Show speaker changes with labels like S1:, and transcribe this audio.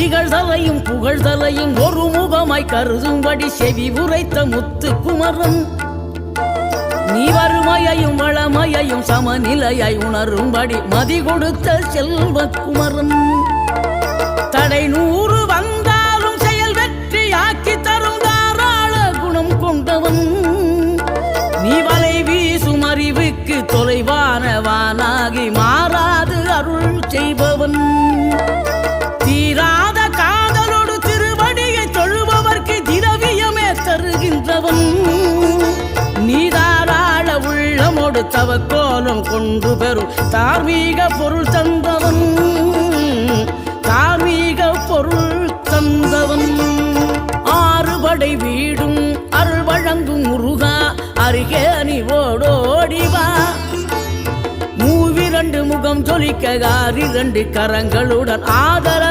S1: இகழ்தலையும் புகழ்தலையும் ஒரு முகமாய் கருதும்படி செவி உரைத்த முத்து குமரன் நீ வறுமையையும் வளமையையும் சமநிலையை உணரும்படி மதி கொடுத்த செல்வ குமரன் தடை 100 வந்தாலும் செயல் வெற்றியாக்கி தரும் தாராள குணம் கொண்டவன் நீ வலை வீசும் அறிவுக்கு தொலைவானவானாகி மாறாது அருள் செய்பவன் தீராத காதலோடு திருவடியை தொழுபவர்க்கு திரவியமே தருகின்றவன் நீதாராள உள்ளமோடு தவக்கோலம் கொண்டு பெறும் தார்மீக பொருள் தந்தவன் தார்மீக பொருள் தந்தவன் ஆறுபடை வீடும் அருள் வழங்கும் முருகா அருகே அணிவோடோடிவா மூவிரண்டு முகம் ஜொலிக்க 2 கரங்களுடன் ஆதரவு